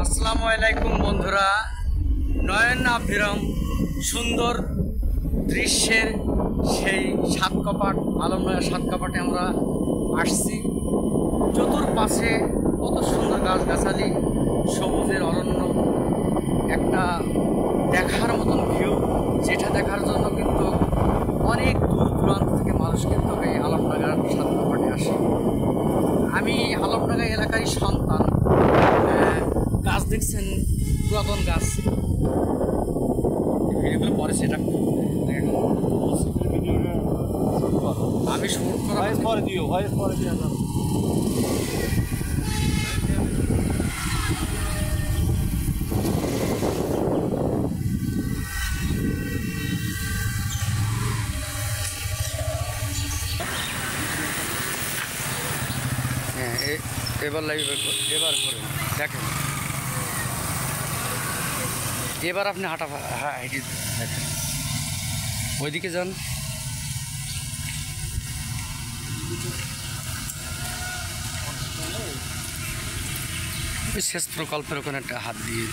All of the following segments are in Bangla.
আসসালামু আলাইকুম বন্ধুরা, নয়ন আভিরাম সুন্দর দৃশ্যের সেই সাত কপাট আলমনগর সাত কপাটে আমরা আসছি। চতুর্পাশে কত সুন্দর গাছগাছালি, সবুজের অরণ্য, একটা দেখার মতন ভিউ, যেটা দেখার জন্য কিন্তু অনেক দূর দূরান্ত থেকে মানুষ কিন্তু এই আলমনগর সাত কপাটে আসে। আমি আলমনগর এলাকারই সন্তান। গাছ দেখছেন, পুরাতন গাছ, ভিডিওগুলো পরে সেটা আমি শুট করা পরে দিও, ভয়েস পরে দিয়ে এবার লাইভ এবার করে দেখেন। এবার আপনি হাঁটা হেঁটে দেখেন, ওইদিকে যান। শেষ প্রকল্পের ওখানে একটা হাত দিয়ে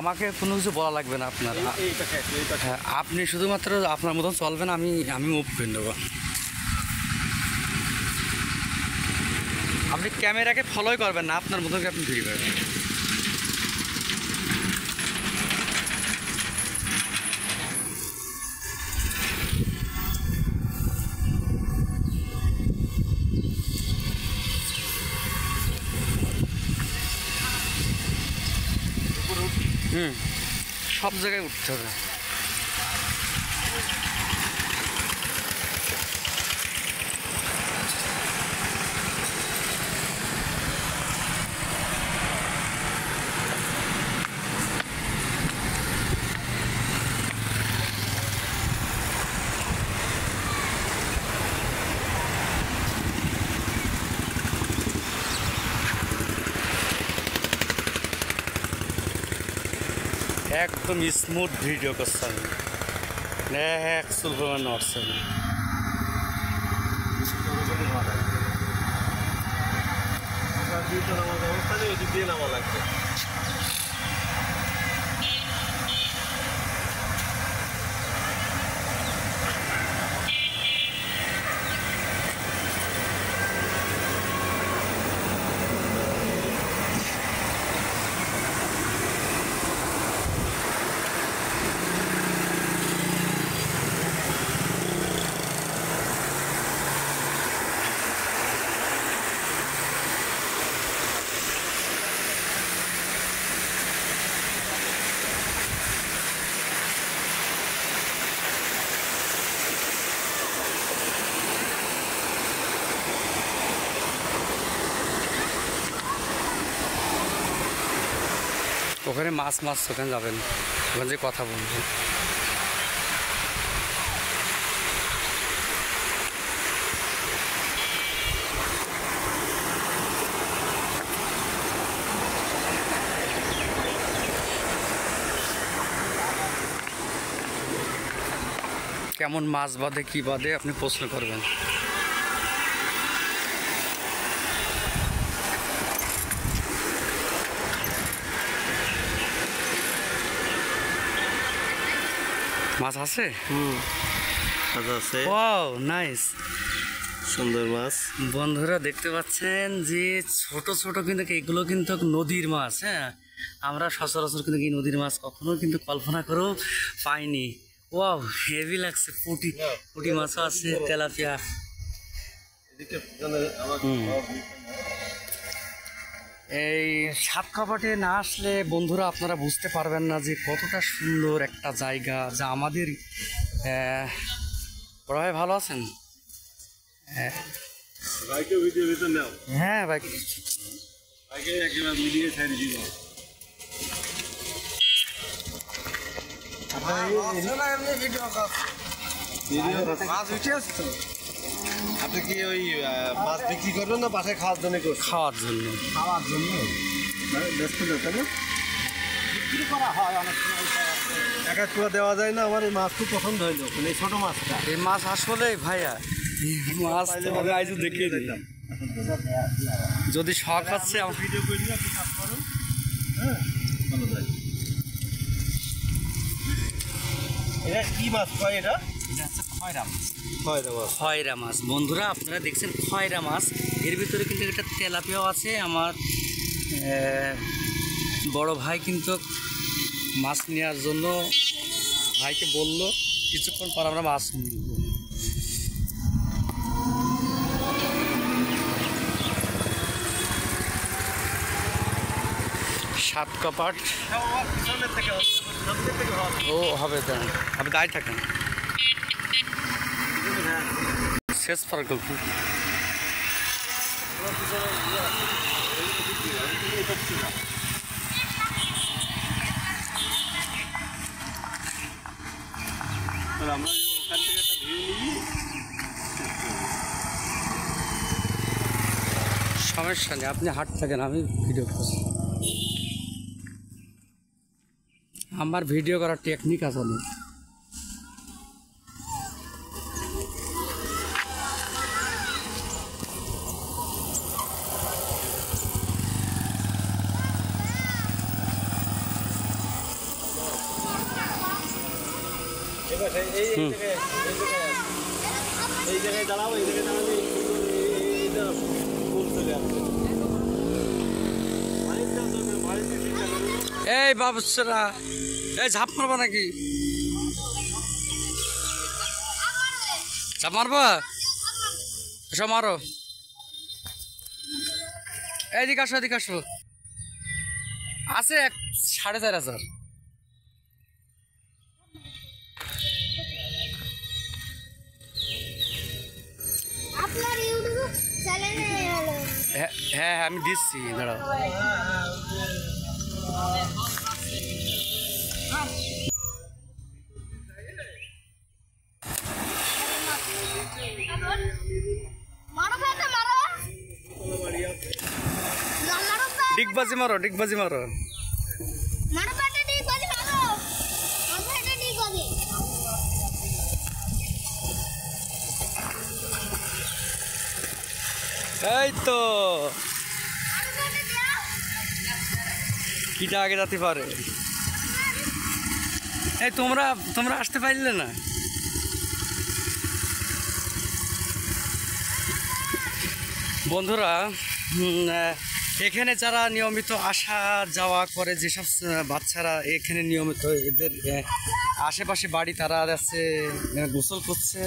আমাকে কোনো কিছু বলা লাগবে না আপনার। হ্যাঁ, আপনি শুধুমাত্র আপনার মতন চলবেন, আমি মুভ করে নেব। আপনি ক্যামেরাকে ফলোই করবেন না, আপনার মতন আপনি ভিডিও করবেন। সব জায়গায় উঠতে হবে। একদম স্মুথ ভিডিও করছে, এক সুলভমান নড়ছে। নামা লাগবে। ওখানে মাছ ওখানে যাবেন, ওখানে যে কথা বলবেন। কেমন মাছ বাদে কি বাদে আপনি প্রশ্ন করবেন। মাছ আছে, মাছ আছে। ওয়াও নাইস, সুন্দর মাছ। বন্ধুরা দেখতে পাচ্ছেন যে ছোট ছোট কিন্তু এগুলো কিন্তু নদীর মাছ। হ্যাঁ, আমরা সচরাচর কিন্তু এই নদীর মাছ কখনো কিন্তু কল্পনা করেও পাইনি। ওয়াও, হেভি লাগছে। পুঁটি মাছও আছে, তেলাপিয়া। এই সাত কপাটে না আসলে বন্ধুরা আপনারা বুঝতে পারবেন না যে কতটা সুন্দর একটা জায়গা, যা আমাদের। বড় ভাই ভালো আছেন? হ্যাঁ ভাই, আপনি কি ওই মাছ বিক্রি করবেন না বাসায় খাওয়ার জন্য করছেন? খাওয়ার জন্য। খাওয়ার জন্য ব্যস্ত না? বিক্রি করা হয় অনেক সময়। এক এক করে দেওয়া যায় না? আমার এই মাছ খুব পছন্দ হইলো, মানে এই ছোটো মাছটা। এই মাছ আসলে ভাইয়া মাছ তবে আইজু দেখিয়ে দিলাম, যদি শখ আছে আমার ভিডিও করে দিলে আপনি কাজ করেন। হ্যাঁ, ভালো যায়। এটা কি মাছ কয়? এটা হচ্ছে খয়রা মাছ। খয়রা মাছ। খয়রা মাছ বন্ধুরা, আপনারা দেখছেন খয়রা মাছ। এর ভিতরে কিন্তু একটা তেলাপিয়াও আছে। আমার বড় ভাই কিন্তু মাছ নেওয়ার জন্য ভাইকে বলল, কিছুক্ষণ পর আমরা মাছ নিব। সাত কপাট ও হবে, দেন আপনি দাঁড়িয়ে থাকেন। শেষ ফারাক আমরা ওখান থেকে একটা ভিউ নিই। সমস্যা নেই, আপনি হাট থাকেন, আমি ভিডিও করছি। আমার ভিডিও করার টেকনিক আছে অনেক। এই জায়গায় দাঁড়াবো, এই জায়গায় দাঁড়ালে এইটা ফুল চলে আসবে। এই বাবুসরা, এই ঝাপ মারবা নাকি? ঝাপ মারবা? এসব মারো। এদিকে আসো, এদিকে আসো। আছে 4,500। আপনার ইউটিউব চ্যানেলে হলো। হ্যাঁ হ্যাঁ, আমি দিচ্ছি, দাঁড়াও। মারো ফেটে মারো। না মারো ফেটে। ডিগবাজি মারো, ডিগবাজি মারো। মারো ফেটে ডিগবাজি মারো। মারো ফেটে ডিগবাজি। এই তো মারো ফেটে দাও। কিটা আগে যেতে পারে। এই তোমরা আসতে পারলে না? বন্ধুরা, এখানে যারা নিয়মিত আসা যাওয়া করে, যেসব বাচ্চারা এখানে নিয়মিত, এদের আশেপাশে বাড়ি, তারা যাচ্ছে গোসল করছে,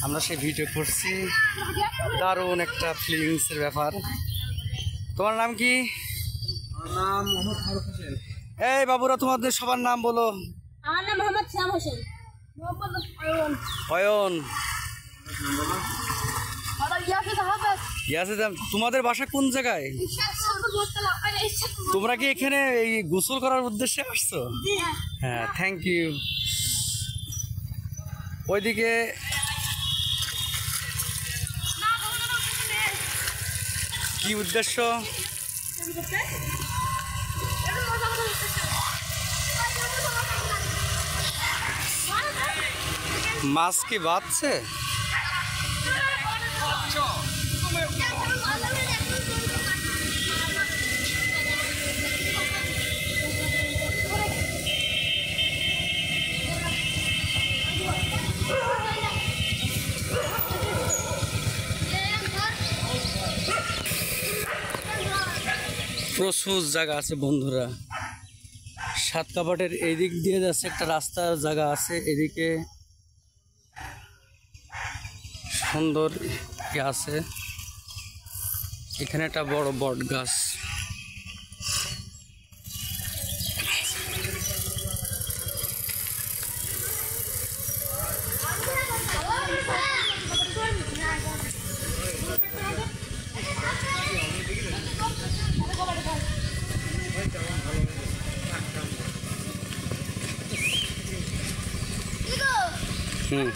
আমরা সেই ভিডিও করছি। দারুণ একটা ফিলিংসের ব্যাপার। তোমার নাম কি? নাম মোহাম্মদ ফারুক হোসেন। এই বাবুরা, তোমাদের সবার নাম বলো। আমার নাম মোহাম্মদ শ্যাম হোসেন। মোহাম্মদ অয়ন। অয়ন। আর ইয়াসিন আহমেদ। ইয়াসিন, তোমাদের বাসা কোন জায়গায়? তোমরা কি এখানে এই গোসল করার উদ্দেশ্যে আসছো? হ্যাঁ, থ্যাংক ইউ। ওইদিকে কি উদ্দেশ্য? মাছ কি বাঁধছে? প্রচুর জায়গা আছে বন্ধুরা। সাত কাপাটের এই দিক দিয়ে যাচ্ছে একটা রাস্তার জায়গা আছে, এদিকে সুন্দর আছে। এখানে একটা বড় বট গাছ। হুম।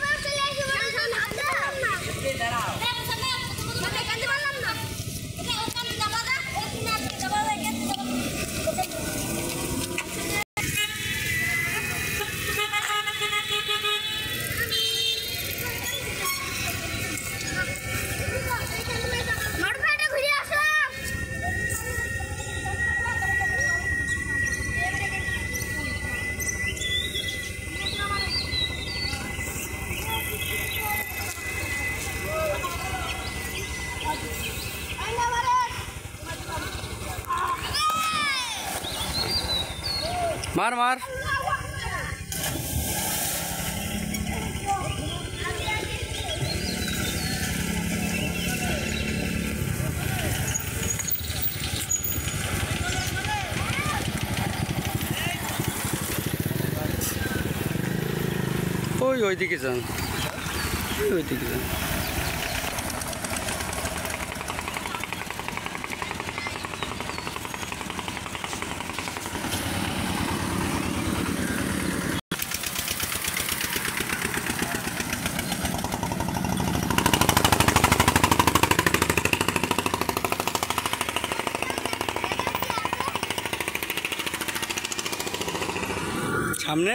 মার মার ওইদিকে যান, ওইদিকে যান। সামনে